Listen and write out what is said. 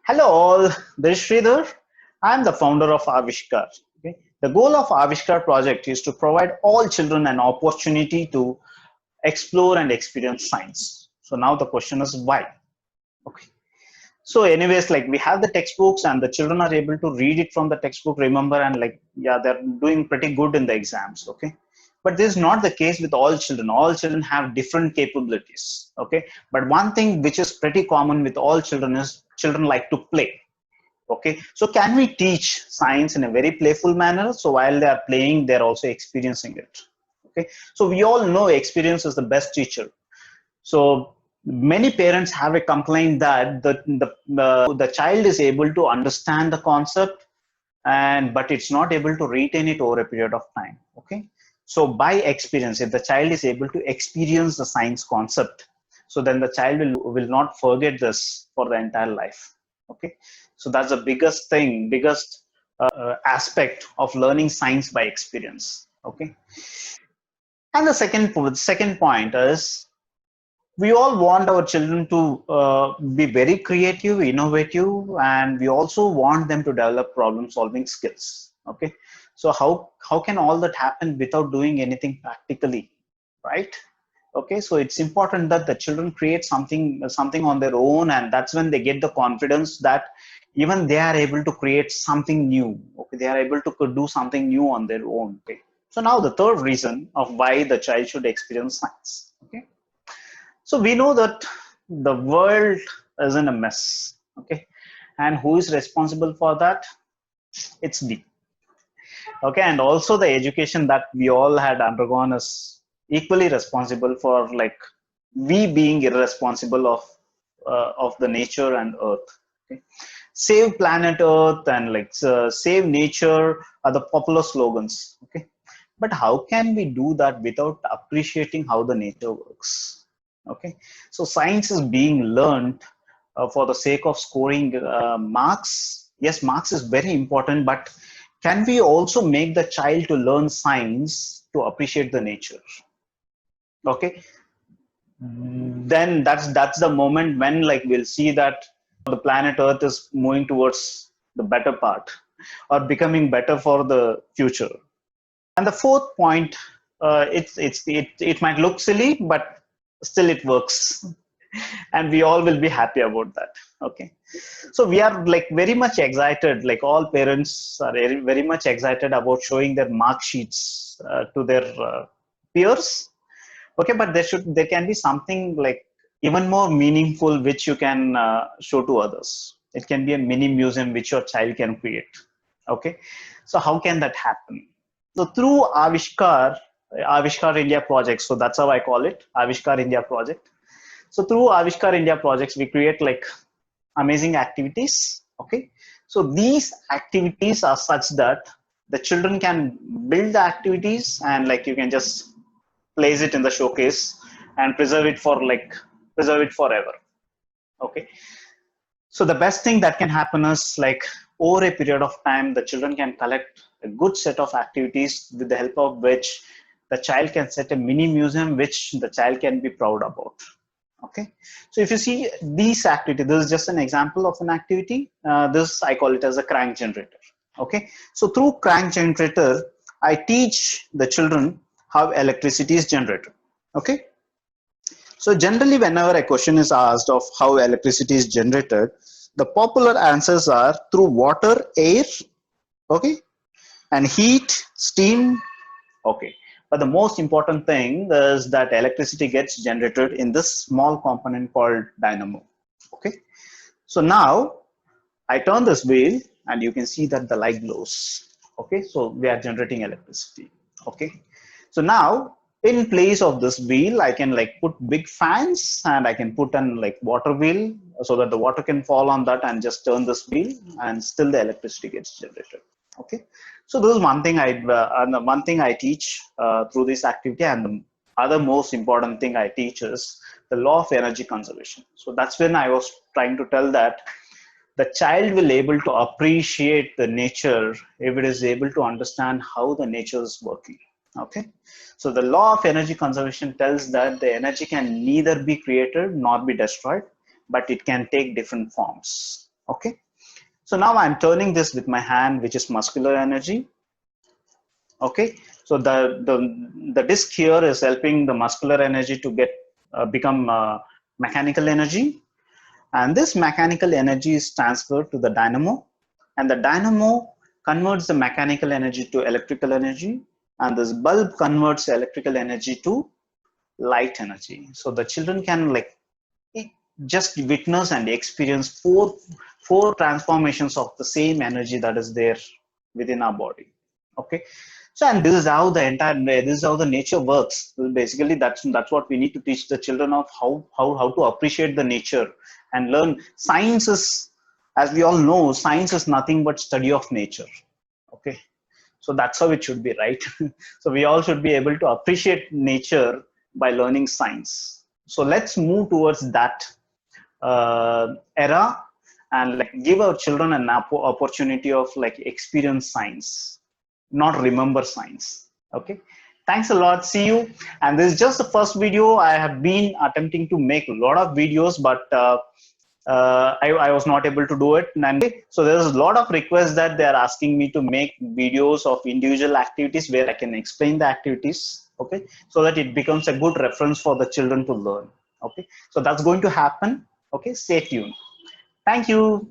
Hello all, this is Sridhar. I am the founder of Avishkar. Okay? The goal of Avishkar project is to provide all children an opportunity to explore and experience science. So now the question is why? Okay. So anyways, like we have the textbooks and the children are able to read it from the textbook, remember, and like, yeah, they're doing pretty good in the exams. Okay. But this is not the case with all children. All children have different capabilities. Okay. But one thing which is pretty common with all children is children like to play. Okay, so can we teach science in a very playful manner, so while they are playing they're also experiencing it? Okay, so we all know experience is the best teacher. So many parents have a complaint that the child is able to understand the concept, and but it's not able to retain it over a period of time. Okay, so by experience, if the child is able to experience the science concept, so then the child will not forget this for the entire life. Okay, so that's the biggest thing, biggest aspect of learning science by experience. Okay, and the second point is we all want our children to be very creative, innovative, and we also want them to develop problem solving skills. Okay, so how can all that happen without doing anything practically, right? Okay, so it's important that the children create something on their own, and that's when they get the confidence that even they are able to create something new. Okay, they are able to do something new on their own. Okay, so now the third reason of why the child should experience science. Okay, so we know that the world is in a mess. Okay, and who is responsible for that? It's we. Okay, and also the education that we all had undergone is equally responsible for, like, we being irresponsible of the nature and earth. Okay, save planet earth and like save nature are the popular slogans. Okay, but how can we do that without appreciating how the nature works? Okay, so science is being learned for the sake of scoring marks. Yes, marks is very important, but can we also make the child to learn science to appreciate the nature? Okay, then that's the moment when, like, we'll see that the planet earth is moving towards the better part or becoming better for the future. And the fourth point, it might look silly, but still it works, and we all will be happy about that. Okay, so we are like very much excited. Like all parents are very much excited about showing their mark sheets to their peers. Okay, but there can be something like even more meaningful which you can show to others. It can be a mini museum which your child can create. Okay, so how can that happen? So through Avishkar India Project, so that's how I call it, Avishkar India Project. So through Avishkar India projects, we create like amazing activities. Okay, so these activities are such that the children can build the activities, and like you can just place it in the showcase and preserve it forever. Okay, so the best thing that can happen is, like, over a period of time the children can collect a good set of activities with the help of which the child can set a mini museum which the child can be proud about. Okay, so if you see these activity, this is just an example of an activity. This I call it as a crank generator. Okay, so through crank generator I teach the children how electricity is generated. Okay, so generally whenever a question is asked of how electricity is generated, the popular answers are through water, air, okay, and heat, steam. Okay, but the most important thing is that electricity gets generated in this small component called dynamo. Okay, so now I turn this wheel and you can see that the light glows. Okay, so we are generating electricity. Okay, so now in place of this wheel I can like put big fans, and I can put an like water wheel so that the water can fall on that and just turn this wheel, and still the electricity gets generated. Okay, so this is one thing I teach through this activity. And the other most important thing I teach is the law of energy conservation. So that's when I was trying to tell that the child will able to appreciate the nature if it is able to understand how the nature is working. Okay, so the law of energy conservation tells that the energy can neither be created nor be destroyed, but it can take different forms. Okay, so now I'm turning this with my hand, which is muscular energy. Okay, so the disc here is helping the muscular energy to get become mechanical energy, and this mechanical energy is transferred to the dynamo, and the dynamo converts the mechanical energy to electrical energy, and this bulb converts electrical energy to light energy. So the children can like just witness and experience four transformations of the same energy that is there within our body. Okay, so and this is how the entire, this is how the nature works. Basically that's what we need to teach the children, of how to appreciate the nature and learn. Science is, as we all know, science is nothing but study of nature. Okay, so that's how it should be, right? So we all should be able to appreciate nature by learning science. So let's move towards that era, and like give our children an opportunity of like experience science, not remember science. Okay, thanks a lot, see you. And this is just the first video. I have been attempting to make a lot of videos, but I was not able to do it. And so there's a lot of requests that they are asking me to make videos of individual activities where I can explain the activities. Okay, so that it becomes a good reference for the children to learn. Okay, so that's going to happen. Okay, stay tuned. Thank you.